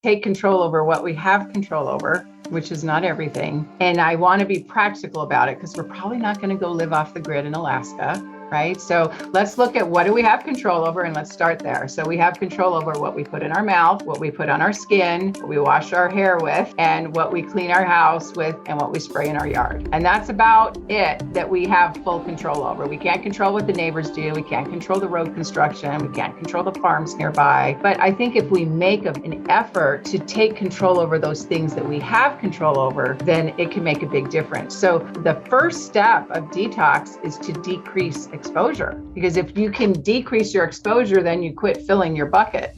take control over what we have control over, which is not everything. And I want to be practical about it because we're probably not going to go live off the grid in Alaska, right? So let's look at what do we have control over, and let's start there. So we have control over what we put in our mouth, what we put on our skin, what we wash our hair with, and what we clean our house with, and what we spray in our yard. And that's about it that we have full control over. We can't control what the neighbors do. We can't control the road construction. We can't control the farms nearby. But I think if we make an effort to take control over those things that we have control over, then it can make a big difference. So the first step of detox is to decrease exposure, because if you can decrease your exposure, then you quit filling your bucket.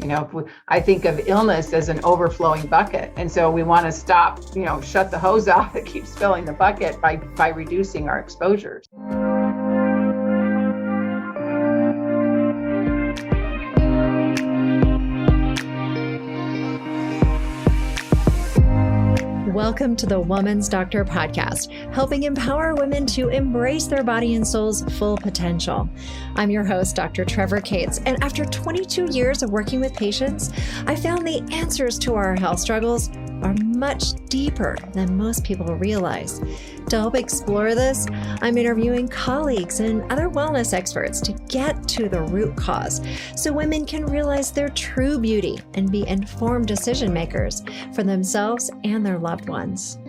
I think of illness as an overflowing bucket, and so we want to stop, shut the hose off that keeps filling the bucket by reducing our exposures. Welcome to the Woman's Doctor podcast, helping empower women to embrace their body and soul's full potential. I'm your host, Dr. Trevor Cates, and after 22 years of working with patients, I found the answers to our health struggles are much deeper than most people realize. To help explore this, I'm interviewing colleagues and other wellness experts to get to the root cause so women can realize their true beauty and be informed decision makers for themselves and their loved ones.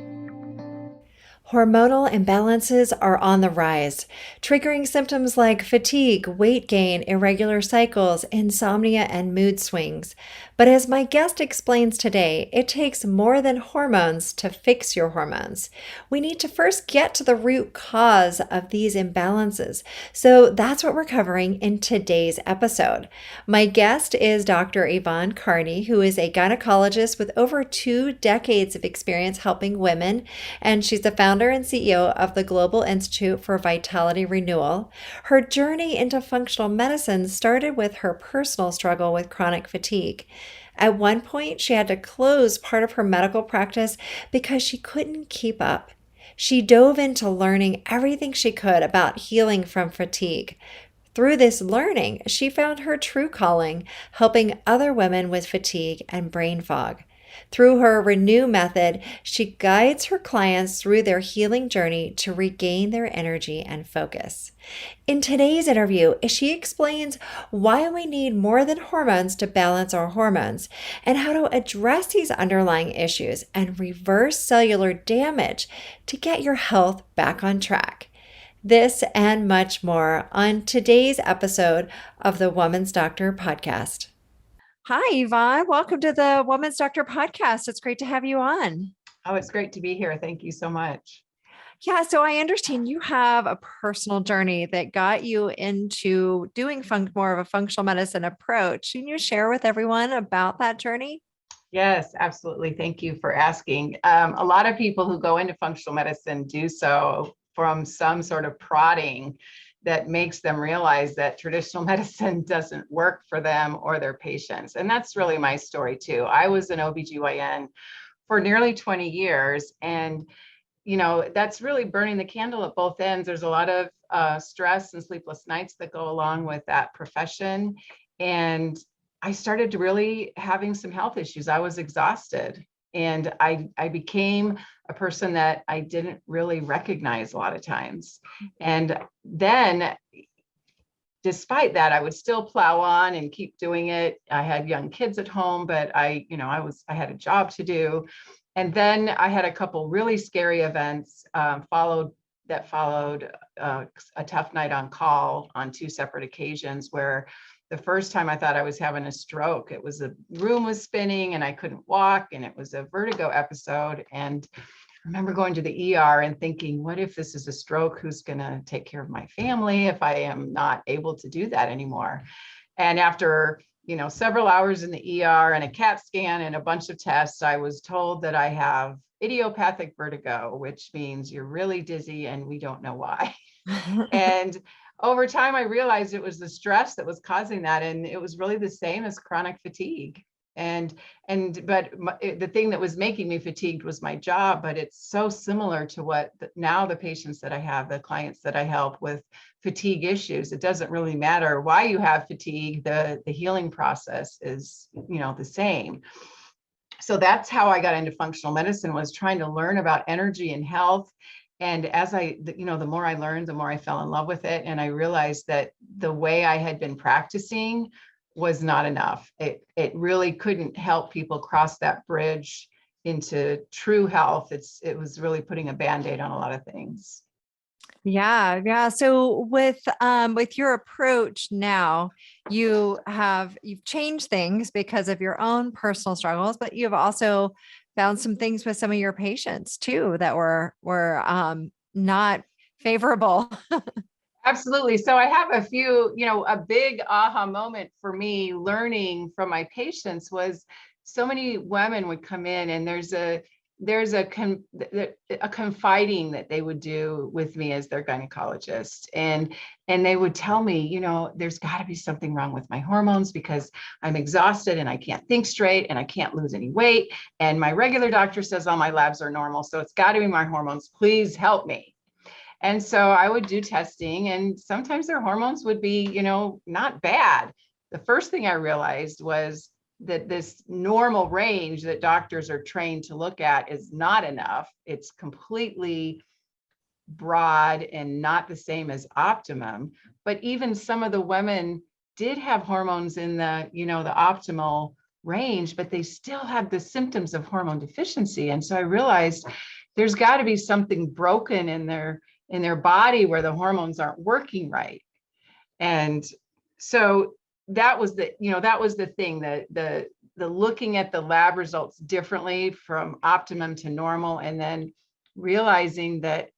Hormonal imbalances are on the rise, triggering symptoms like fatigue, weight gain, irregular cycles, insomnia, and mood swings. But as my guest explains today, it takes more than hormones to fix your hormones. We need to first get to the root cause of these imbalances. So that's what we're covering in today's episode. My guest is Dr. Yvonne Karney, who is a gynecologist with over 2 decades of experience helping women, and she's the founder and CEO of the Global Institute for Vitality Renewal. Her journey into functional medicine started with her personal struggle with chronic fatigue. At one point, she had to close part of her medical practice because she couldn't keep up. She dove into learning everything she could about healing from fatigue. Through this learning, she found her true calling, helping other women with fatigue and brain fog. Through her Renew method, she guides her clients through their healing journey to regain their energy and focus. In today's interview, she explains why we need more than hormones to balance our hormones and how to address these underlying issues and reverse cellular damage to get your health back on track. This and much more on today's episode of the Woman's Doctor podcast. Hi, Yvonne. Welcome to the Woman's Doctor podcast. It's great to have you on. Oh, it's great to be here. Thank you so much. Yeah, so I understand you have a personal journey that got you into doing more of a functional medicine approach. Can you share with everyone about that journey? Yes, absolutely. Thank you for asking. A lot of people who go into functional medicine do so from some sort of prodding that makes them realize that traditional medicine doesn't work for them or their patients. And that's really my story too. I was an OBGYN for nearly 20 years. And, that's really burning the candle at both ends. There's a lot of stress and sleepless nights that go along with that profession. And I started really having some health issues. I was exhausted. And I became a person that I didn't really recognize a lot of times. And then despite that, I would still plow on and keep doing it. I had young kids at home, but I had a job to do. And then I had a couple really scary events followed a tough night on call on 2 separate occasions where the first time I thought I was having a stroke. It was the room was spinning and I couldn't walk, and it was a vertigo episode. And I remember going to the ER and thinking, what if this is a stroke? Who's going to take care of my family if I am not able to do that anymore? And after, several hours in the ER and a CAT scan and a bunch of tests, I was told that I have idiopathic vertigo, which means you're really dizzy and we don't know why. And over time, I realized it was the stress that was causing that. And it was really the same as chronic fatigue. But the thing that was making me fatigued was my job, but it's so similar to what now the patients that I have, the clients that I help with fatigue issues. It doesn't really matter why you have fatigue. The healing process is, the same. So that's how I got into functional medicine, was trying to learn about energy and health. And as the more I learned, the more I fell in love with it. And I realized that the way I had been practicing was not enough. It really couldn't help people cross that bridge into true health. It was really putting a Band-Aid on a lot of things. Yeah, yeah. So with your approach now, you've changed things because of your own personal struggles, but you've also found some things with some of your patients too that were not favorable. Absolutely. So I have a few, a big aha moment for me learning from my patients was so many women would come in, and there's a confiding that they would do with me as their gynecologist, and they would tell me, there's got to be something wrong with my hormones because I'm exhausted and I can't think straight and I can't lose any weight, and my regular doctor says all my labs are normal, so it's got to be my hormones. Please help me. And so I would do testing, and sometimes their hormones would be, not bad. The first thing I realized was that this normal range that doctors are trained to look at is not enough. It's completely broad and not the same as optimum. But even some of the women did have hormones in the optimal range, but they still had the symptoms of hormone deficiency. And so I realized there's got to be something broken in their body where the hormones aren't working right. And so that was the thing, the looking at the lab results differently from optimum to normal, and then realizing that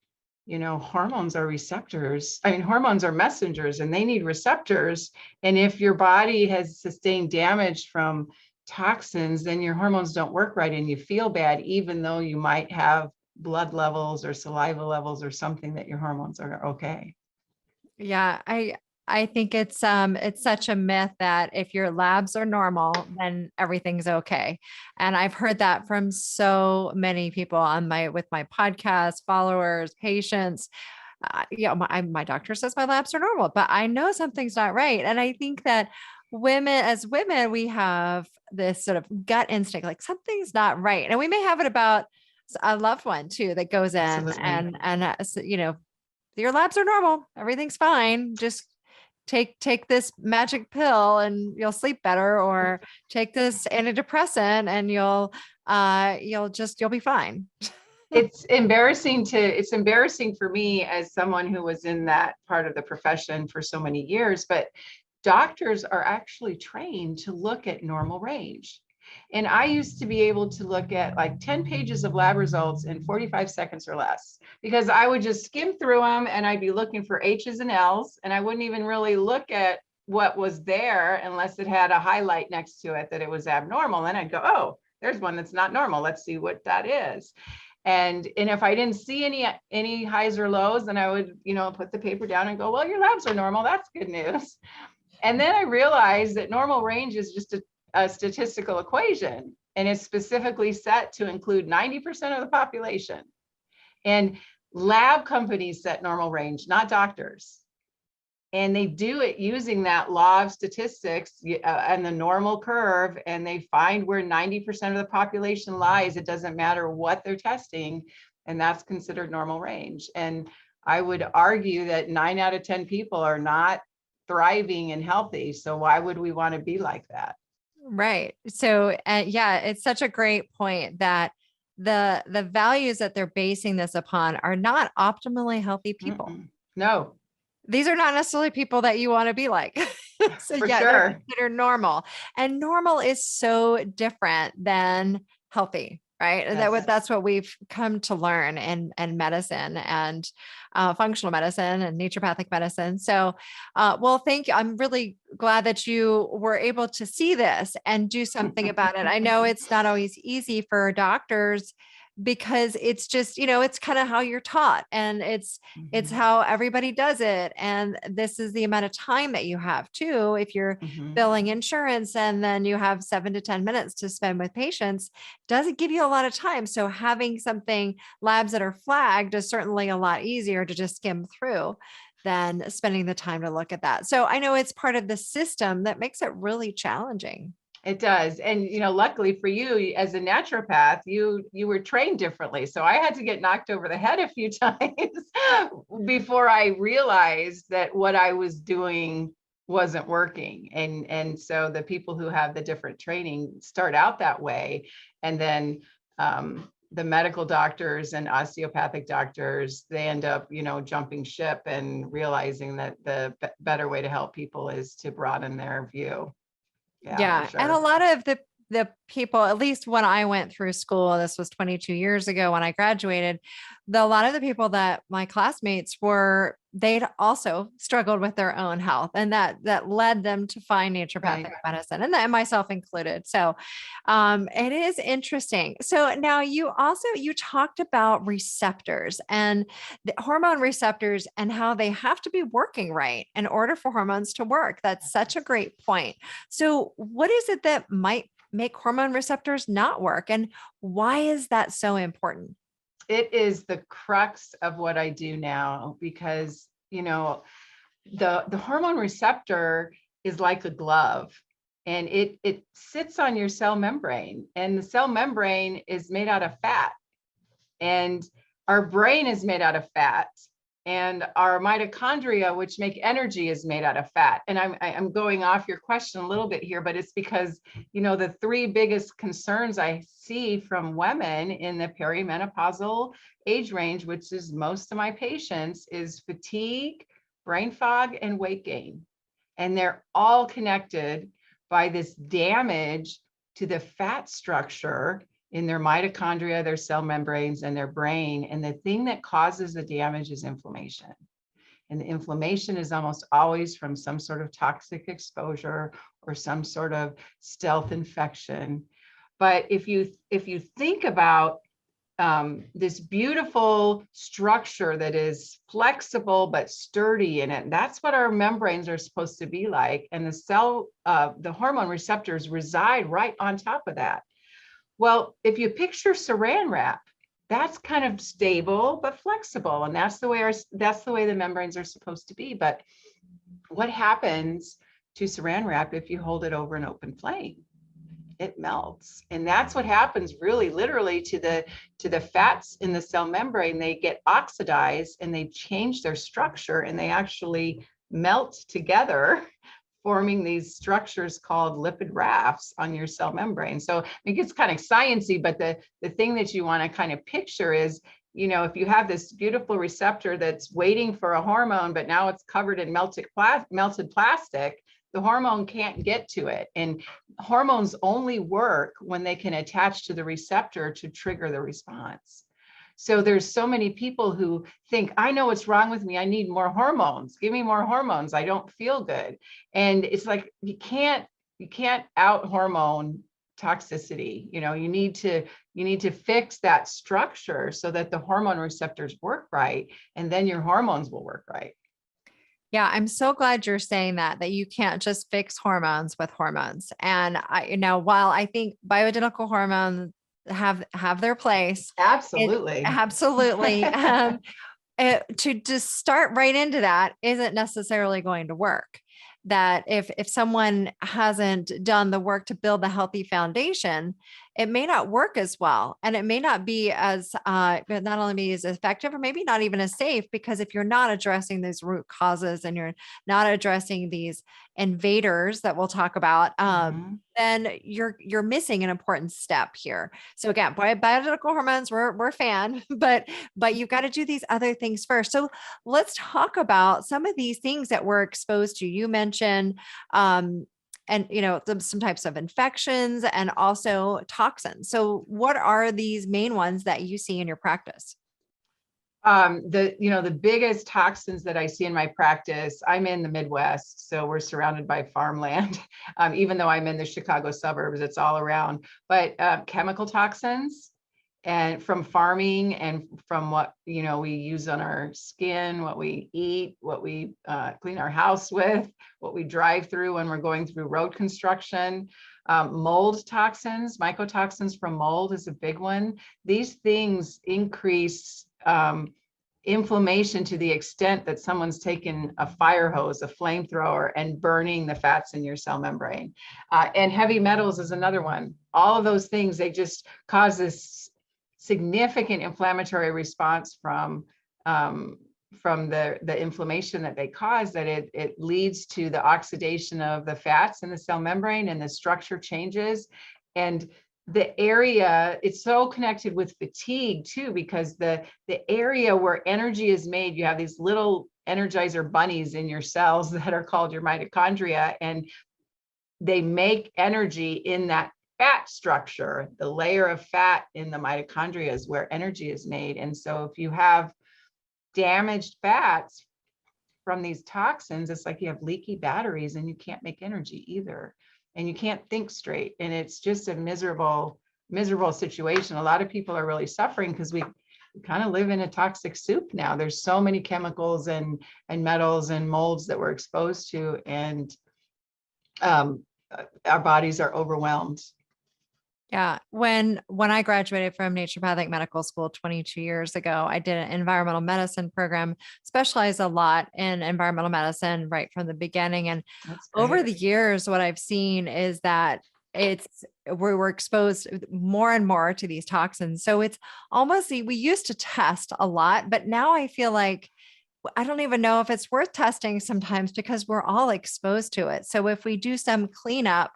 hormones are receptors. I mean, hormones are messengers and they need receptors. And if your body has sustained damage from toxins, then your hormones don't work right and you feel bad, even though you might have blood levels or saliva levels or something that your hormones are okay. Yeah, I think it's such a myth that if your labs are normal, then everything's okay. And I've heard that from so many people with my podcast followers, patients. My doctor says my labs are normal, but I know something's not right. And I think that as women, we have this sort of gut instinct, like something's not right. And we may have it about a loved one too, that goes in Absolutely. and your labs are normal. Everything's fine. Just take this magic pill and you'll sleep better, or take this antidepressant and you'll be fine. It's embarrassing for me as someone who was in that part of the profession for so many years, but doctors are actually trained to look at normal range. And I used to be able to look at like 10 pages of lab results in 45 seconds or less, because I would just skim through them and I'd be looking for H's and L's, and I wouldn't even really look at what was there unless it had a highlight next to it that it was abnormal. Then I'd go, oh, there's one that's not normal. Let's see what that is. And if I didn't see any highs or lows, then I would, put the paper down and go, well, your labs are normal. That's good news. And then I realized that normal range is just a statistical equation, and it's specifically set to include 90% of the population. And lab companies set normal range, not doctors. And they do it using that law of statistics and the normal curve, and they find where 90% of the population lies. It doesn't matter what they're testing, and that's considered normal range. And I would argue that 9 out of 10 people are not thriving and healthy. So why would we want to be like that? Right. So, yeah, it's such a great point that the values that they're basing this upon are not optimally healthy people. No, These are not necessarily people that you want to be like. So for yeah, they're sure. considered normal. And normal is so different than healthy, right? And Yes. that's what we've come to learn in medicine and functional medicine and naturopathic medicine. So, well, thank you. I'm really glad that you were able to see this and do something about it. I know it's not always easy for doctors because it's just, it's kind of how you're taught, and it's how everybody does it. And this is the amount of time that you have too. If you're billing insurance and then you have 7 to 10 minutes to spend with patients, doesn't give you a lot of time. So having something, labs that are flagged, is certainly a lot easier to just skim through than spending the time to look at that. So I know it's part of the system that makes it really challenging. It does. And, luckily for you as a naturopath, you were trained differently. So I had to get knocked over the head a few times before I realized that what I was doing wasn't working. And so the people who have the different training start out that way. And then the medical doctors and osteopathic doctors, they end up, jumping ship and realizing that the better way to help people is to broaden their view. Yeah, for Yeah. And a sure. lot of the people, at least when I went through school, this was 22 years ago when I graduated, a lot of the people that my classmates were, they'd also struggled with their own health, and that led them to find naturopathic Right. medicine, and that myself included. So it is interesting. So now you talked about receptors and the hormone receptors and how they have to be working right in order for hormones to work. That's such a great point. So what is it that might make hormone receptors not work, and why is that so important? It is the crux of what I do now because, the hormone receptor is like a glove, and it sits on your cell membrane, and the cell membrane is made out of fat, and our brain is made out of fat, and our mitochondria, which make energy, is made out of fat. And I'm going off your question a little bit here, but it's because, the three biggest concerns I see from women in the perimenopausal age range, which is most of my patients, is fatigue, brain fog, and weight gain. And they're all connected by this damage to the fat structure in their mitochondria, their cell membranes, and their brain. And the thing that causes the damage is inflammation. And the inflammation is almost always from some sort of toxic exposure or some sort of stealth infection. But if you think about this beautiful structure that is flexible but sturdy in it, that's what our membranes are supposed to be like. And the hormone receptors reside right on top of that. Well, if you picture saran wrap, that's kind of stable but flexible, and that's the way the membranes are supposed to be. But what happens to saran wrap if you hold it over an open flame? It melts, and that's what happens really literally to the fats in the cell membrane. They get oxidized and they change their structure, and they actually melt together, forming these structures called lipid rafts on your cell membrane. So it gets kind of sciencey, but the thing that you want to kind of picture is, if you have this beautiful receptor that's waiting for a hormone, but now it's covered in melted plastic, the hormone can't get to it. And hormones only work when they can attach to the receptor to trigger the response. So there's so many people who think, I know what's wrong with me. I need more hormones. Give me more hormones. I don't feel good. And it's like, you can't out hormone toxicity. You need to fix that structure so that the hormone receptors work right. And then your hormones will work right. Yeah, I'm so glad you're saying that you can't just fix hormones with hormones. And while I think bioidentical hormones have their place, it Absolutely. absolutely to just start right into that isn't necessarily going to work. That if someone hasn't done the work to build the healthy foundation, it may not work as well, and it may not be as not only be as effective, or maybe not even as safe, because if you're not addressing these root causes and you're not addressing these invaders that we'll talk about, Mhm. then you're missing an important step here. So again, bioidentical hormones, we're a fan, but you've got to do these other things first. So let's talk about some of these things that we're exposed to. You mentioned and some types of infections and also toxins. So what are these main ones that you see in your practice? The biggest toxins that I see in my practice, I'm in the Midwest, so we're surrounded by farmland. Even though I'm in the Chicago suburbs, it's all around. But chemical toxins, and from farming, and from what we use on our skin, what we eat, what we clean our house with, what we drive through when we're going through road construction. Mold toxins, mycotoxins from mold is a big one. These things increase inflammation to the extent that someone's taken a fire hose, a flamethrower, and burning the fats in your cell membrane. And heavy metals is another one. All of those things, they just cause this significant inflammatory response from the inflammation that they cause, that it leads to the oxidation of the fats in the cell membrane, and the structure changes. And the area, it's so connected with fatigue too, because the area where energy is made, you have these little energizer bunnies in your cells that are called your mitochondria, and they make energy in that fat structure. The layer of fat in the mitochondria is where energy is made. And so if you have damaged fats from these toxins, it's like you have leaky batteries and you can't make energy either. And you can't think straight. And it's just a miserable situation. A lot of people are really suffering because we kind of live in a toxic soup now. There's so many chemicals and metals and molds that we're exposed to, and our bodies are overwhelmed. Yeah. When I graduated from naturopathic medical school 22 years ago, I did an environmental medicine program, specialized a lot in environmental medicine right from the beginning. And over the years, what I've seen is that we're exposed more and more to these toxins. So it's almost, we used to test a lot, but now I feel like I don't even know if it's worth testing sometimes, because we're all exposed to it. So if we do some cleanup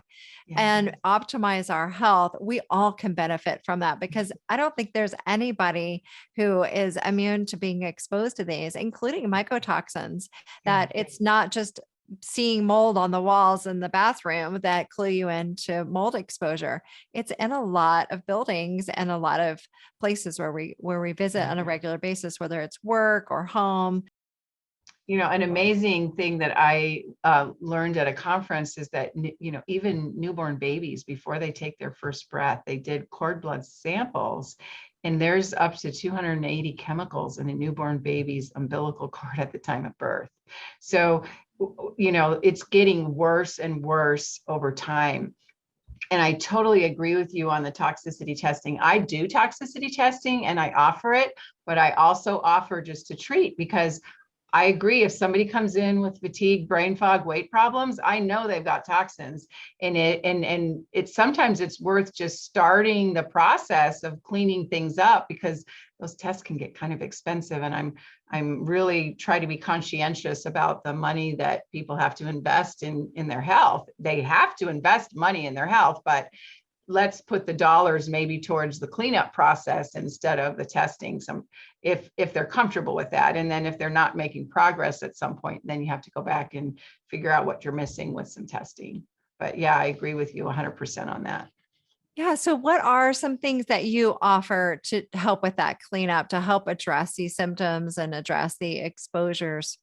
and optimize our health, we all can benefit from that, because I don't think there's anybody who is immune to being exposed to these, including mycotoxins, that it's not just seeing mold on the walls in the bathroom that clue you into mold exposure. It's in a lot of buildings and a lot of places where we visit on a regular basis, whether it's work or home. You know, an amazing thing that I learned at a conference is that, you know, even newborn babies, before they take their first breath, they did cord blood samples, and there's up to 280 chemicals in a newborn baby's umbilical cord at the time of birth. So, you know, it's getting worse and worse over time. And I totally agree with you on the toxicity testing. I do toxicity testing and I offer it, but I also offer just to treat, because I agree. If somebody comes in with fatigue, brain fog, weight problems, I know they've got toxins in it. And it's sometimes it's worth just starting the process of cleaning things up, because those tests can get kind of expensive. And I'm really trying to be conscientious about the money that people have to invest in their health. They have to invest money in their health, but let's put the dollars maybe towards the cleanup process instead of the testing, if they're comfortable with that. And then if they're not making progress at some point, then you have to go back and figure out what you're missing with some testing. But yeah, I agree with you 100% on that. Yeah. So what are some things that you offer to help with that cleanup, to help address these symptoms and address the exposures?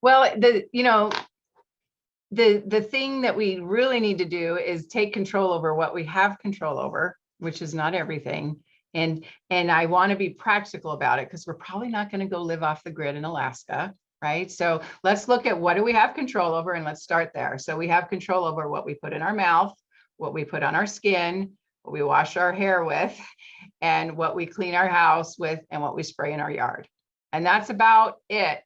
Well, the thing that we really need to do is take control over what we have control over, which is not everything. And I want to be practical about it, because we're probably not going to go live off the grid in Alaska, right? So let's look at what do we have control over, and let's start there. So we have control over what we put in our mouth, what we put on our skin, what we wash our hair with, and what we clean our house with, and what we spray in our yard. And that's about it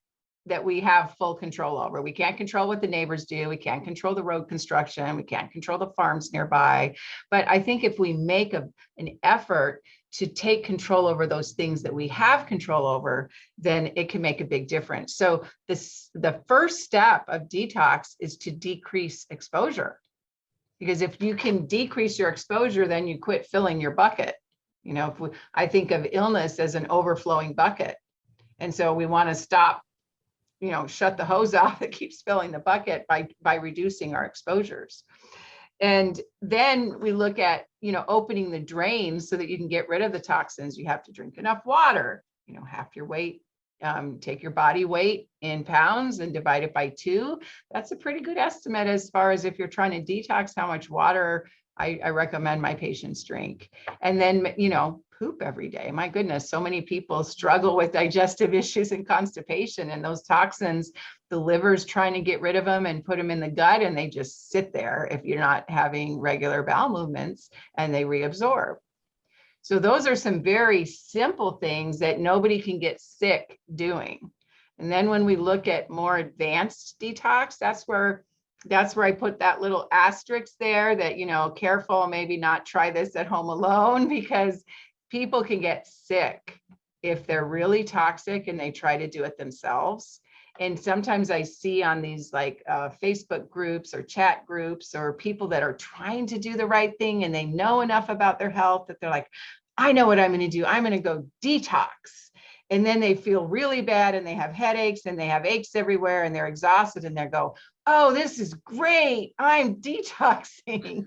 that we have full control over. We can't control what the neighbors do. We can't control the road construction. We can't control the farms nearby. But I think if we make an effort to take control over those things that we have control over, then it can make a big difference. So the first step of detox is to decrease exposure. Because if you can decrease your exposure, then you quit filling your bucket. You know, I think of illness as an overflowing bucket. And so we want to stop, you know, shut the hose off that keeps filling the bucket by reducing our exposures. And then we look at, you know, opening the drains so that you can get rid of the toxins. You have to drink enough water, you know, half your weight. Take your body weight in pounds and divide it by 2. That's a pretty good estimate as far as if you're trying to detox, how much water I recommend my patients drink. And then, you know, poop every day. My goodness, so many people struggle with digestive issues and constipation, and those toxins, the liver's trying to get rid of them and put them in the gut, and they just sit there if you're not having regular bowel movements, and they reabsorb. So those are some very simple things that nobody can get sick doing. And then when we look at more advanced detox, that's where I put that little asterisk there that, careful, maybe not try this at home alone, because people can get sick if they're really toxic and they try to do it themselves. And sometimes I see on these Facebook groups or chat groups or people that are trying to do the right thing and they know enough about their health that they're like, I know what I'm going to do. I'm going to go detox. And then they feel really bad and they have headaches and they have aches everywhere and they're exhausted and they go, oh, this is great. I'm detoxing.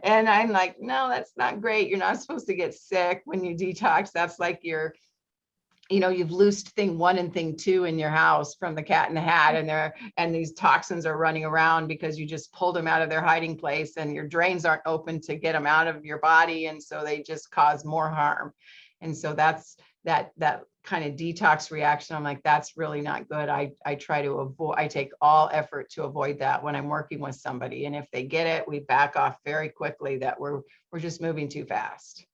And I'm like, no, that's not great. You're not supposed to get sick when you detox. That's like you've loosed thing 1 and thing 2 in your house from the Cat in the Hat, and these toxins are running around because you just pulled them out of their hiding place and your drains aren't open to get them out of your body. And so they just cause more harm. And so that's that kind of detox reaction. I'm like, that's really not good. I try to avoid, I take all effort to avoid that when I'm working with somebody. And if they get it, we back off very quickly that we're just moving too fast.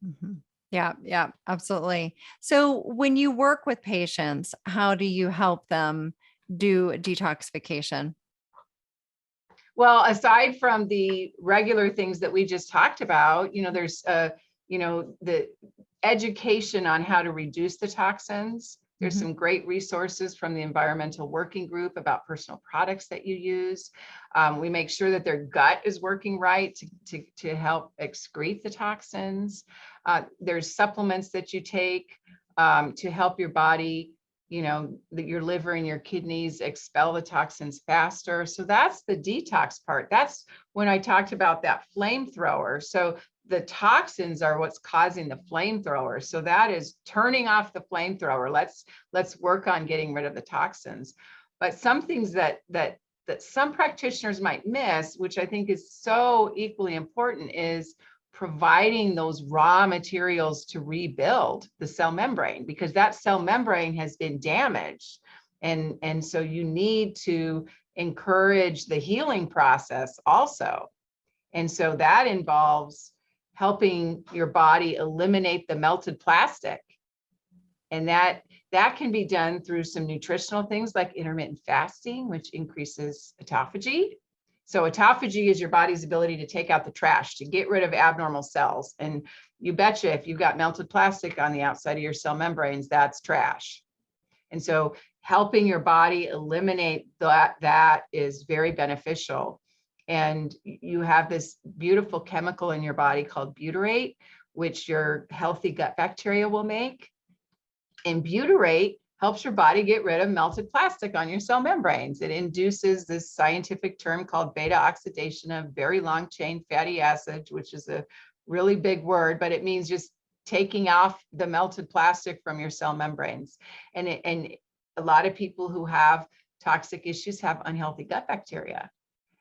Mm-hmm. Yeah, absolutely. So when you work with patients, how do you help them do detoxification? Well, aside from the regular things that we just talked about, there's the education on how to reduce the toxins. There's some great resources from the Environmental Working Group about personal products that you use. We make sure that their gut is working right to help excrete the toxins. There's supplements that you take to help your body, that your liver and your kidneys expel the toxins faster. So that's the detox part. That's when I talked about that flamethrower. So the toxins are what's causing the flamethrower. So that is turning off the flamethrower. Let's work on getting rid of the toxins. But some things that some practitioners might miss, which I think is so equally important, is providing those raw materials to rebuild the cell membrane, because that cell membrane has been damaged. And so you need to encourage the healing process also. And so that involves helping your body eliminate the melted plastic. And that can be done through some nutritional things like intermittent fasting, which increases autophagy. So autophagy is your body's ability to take out the trash, to get rid of abnormal cells. And you betcha if you've got melted plastic on the outside of your cell membranes, that's trash. And so helping your body eliminate that is very beneficial. And you have this beautiful chemical in your body called butyrate, which your healthy gut bacteria will make. And butyrate helps your body get rid of melted plastic on your cell membranes. It induces this scientific term called beta oxidation of very long chain fatty acids, which is a really big word, but it means just taking off the melted plastic from your cell membranes. And a lot of people who have toxic issues have unhealthy gut bacteria.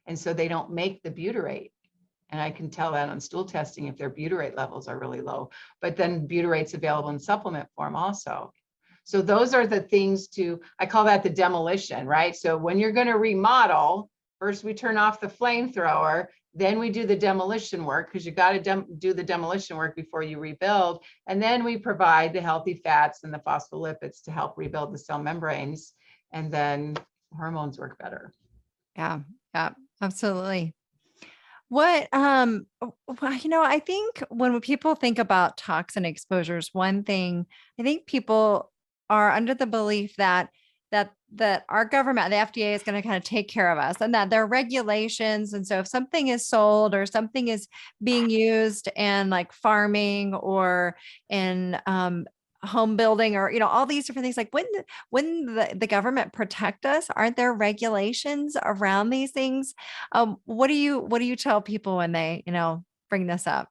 And so they don't make the butyrate. And I can tell that on stool testing if their butyrate levels are really low. But then butyrate's available in supplement form also. So those are the things I call that the demolition, right? So when you're going to remodel, first we turn off the flamethrower, then we do the demolition work, because you got to do the demolition work before you rebuild. And then we provide the healthy fats and the phospholipids to help rebuild the cell membranes. And then hormones work better. Yeah, absolutely. What, I think when people think about toxin exposures, one thing I think people are under the belief that our government, the FDA, is going to kind of take care of us, and that there are regulations. And so if something is sold or something is being used in like farming or in home building, or all these different things, like when the government protect us, aren't there regulations around these things? What do you tell people when they bring this up?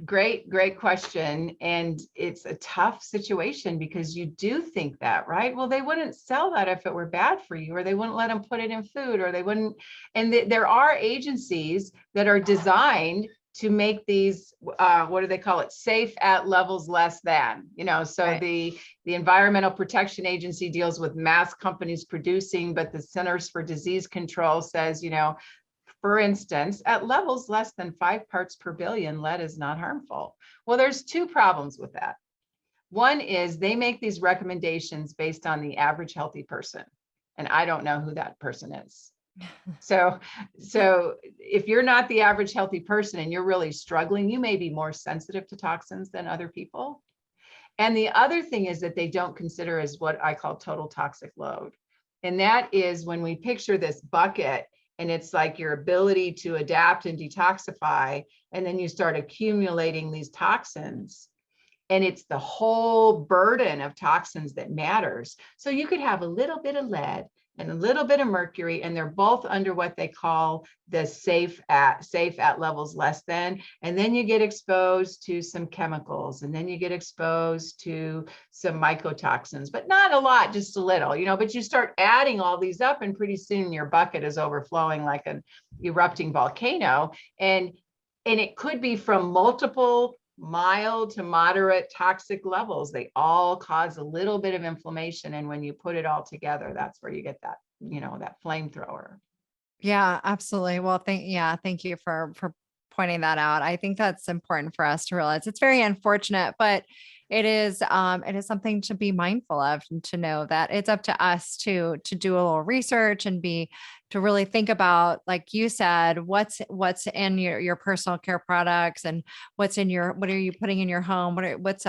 Great question. And it's a tough situation because you do think that, right? Well, they wouldn't sell that if it were bad for you, or they wouldn't let them put it in food, or they wouldn't. And there are agencies that are designed to make these, what do they call it? Safe at levels less than, so right. The Environmental Protection Agency deals with mass companies producing, but the Centers for Disease Control says, For instance, at levels less than 5 parts per billion, lead is not harmful. Well, there's two problems with that. One is they make these recommendations based on the average healthy person, and I don't know who that person is. So if you're not the average healthy person and you're really struggling, you may be more sensitive to toxins than other people. And the other thing is that they don't consider as what I call total toxic load. And that is when we picture this bucket and it's like your ability to adapt and detoxify, and then you start accumulating these toxins. And it's the whole burden of toxins that matters. So you could have a little bit of lead and a little bit of mercury, and they're both under what they call the safe at levels less than. And then you get exposed to some chemicals, and then you get exposed to some mycotoxins, but not a lot, just a little, but you start adding all these up, and pretty soon your bucket is overflowing like an erupting volcano. And it could be from multiple mild to moderate toxic levels. They all cause a little bit of inflammation. And when you put it all together, that's where you get that, that flamethrower. Yeah, absolutely. Well, thank you for pointing that out. I think that's important for us to realize. It's very unfortunate, but it is something to be mindful of, and to know that it's up to us to do a little research and to really think about, like you said, what's in your personal care products, and what are you putting in your home? What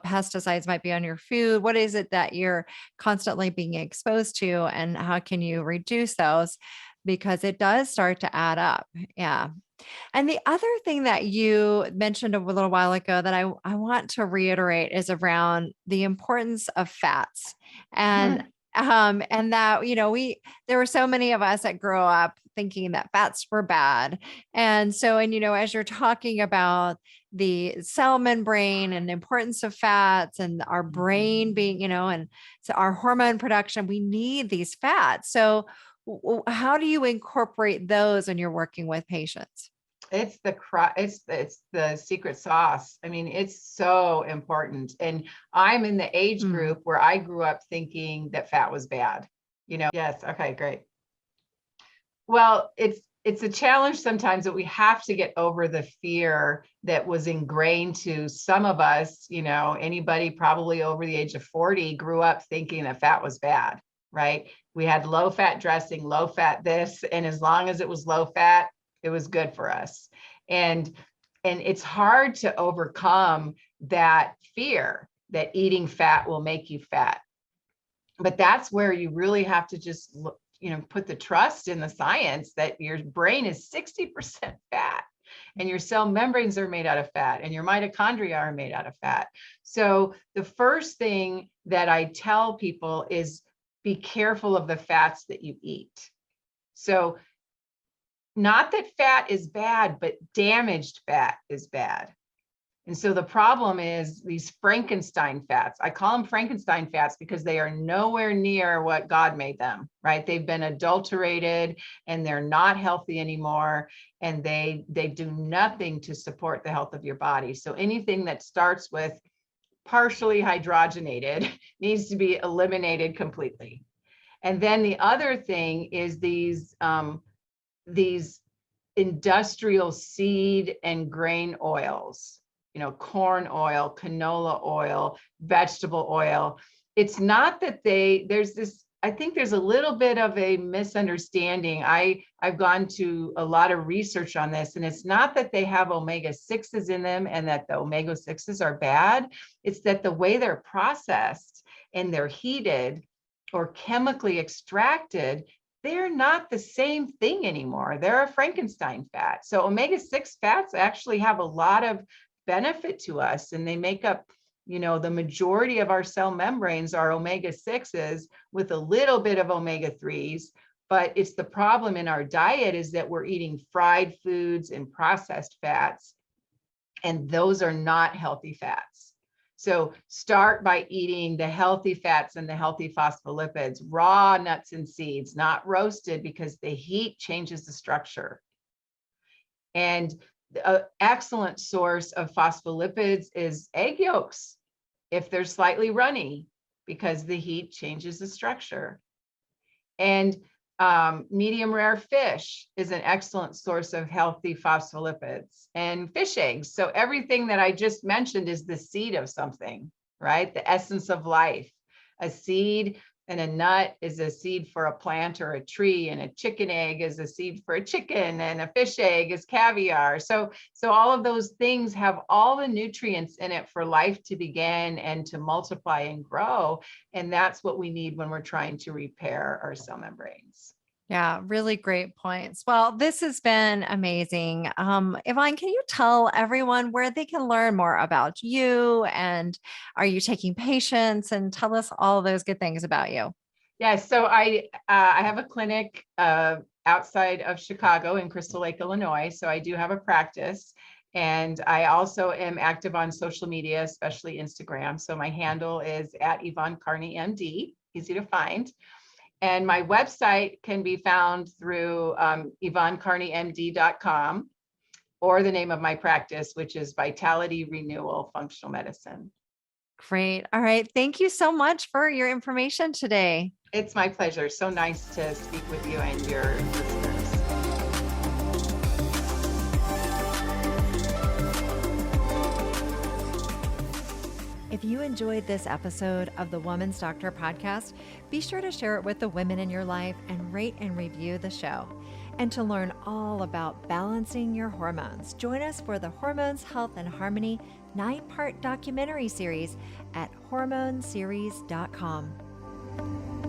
pesticides might be on your food? What is it that you're constantly being exposed to, and how can you reduce those? Because it does start to add up. Yeah. And the other thing that you mentioned a little while ago that I want to reiterate is around the importance of fats. And and that, there were so many of us that grew up thinking that fats were bad. And so, as you're talking about the cell membrane and the importance of fats, and our brain being, and so our hormone production, we need these fats. So how do you incorporate those when you're working with patients? It's the secret sauce. I mean, it's so important. And I'm in the age group where I grew up thinking that fat was bad. Yes. Okay, great. Well, it's a challenge sometimes that we have to get over the fear that was ingrained to some of us. Anybody probably over the age of 40 grew up thinking that fat was bad, right? We had low fat dressing, low fat this, and as long as it was low fat, it was good for us. And it's hard to overcome that fear that eating fat will make you fat. But that's where you really have to just look, put the trust in the science that your brain is 60% fat, and your cell membranes are made out of fat, and your mitochondria are made out of fat. So the first thing that I tell people is be careful of the fats that you eat. So not that fat is bad, but damaged fat is bad. And so the problem is these Frankenstein fats. I call them Frankenstein fats because they are nowhere near what God made them, right? They've been adulterated, and they're not healthy anymore. And they do nothing to support the health of your body. So anything that starts with partially hydrogenated needs to be eliminated completely. And then the other thing is these industrial seed and grain oils, corn oil, canola oil, vegetable oil. It's not that I think there's a little bit of a misunderstanding. I've gone to a lot of research on this, and it's not that they have omega-6s in them and that the omega-6s are bad. It's that the way they're processed and they're heated or chemically extracted, they're not the same thing anymore. They're a Frankenstein fat. So omega-6 fats actually have a lot of benefit to us, and they make up, the majority of our cell membranes are omega-6s with a little bit of omega-3s. But it's the problem in our diet is that we're eating fried foods and processed fats, and those are not healthy fats. So start by eating the healthy fats and the healthy phospholipids, raw nuts and seeds, not roasted, because the heat changes the structure. And an excellent source of phospholipids is egg yolks, if they're slightly runny, because the heat changes the structure. And Medium rare fish is an excellent source of healthy phospholipids, and fish eggs. So everything that I just mentioned is the seed of something, right? The essence of life. A seed and a nut is a seed for a plant or a tree, and a chicken egg is a seed for a chicken, and a fish egg is caviar. So all of those things have all the nutrients in it for life to begin and to multiply and grow. And that's what we need when we're trying to repair our cell membranes. Yeah, really great points. Well, this has been amazing. Yvonne, can you tell everyone where they can learn more about you? And are you taking patients? And tell us all those good things about you. Yeah, so I have a clinic outside of Chicago in Crystal Lake, Illinois. So I do have a practice. And I also am active on social media, especially Instagram. So my handle is at Yvonne Karney, MD, easy to find. And my website can be found through YvonneKarneyMD.com, or the name of my practice, which is Vitality Renewal Functional Medicine. Great. All right. Thank you so much for your information today. It's my pleasure. So nice to speak with you and your listeners. If you enjoyed this episode of the Woman's Doctor podcast, be sure to share it with the women in your life and rate and review the show. And to learn all about balancing your hormones, join us for the Hormones, Health, and Harmony 9-part documentary series at hormoneseries.com.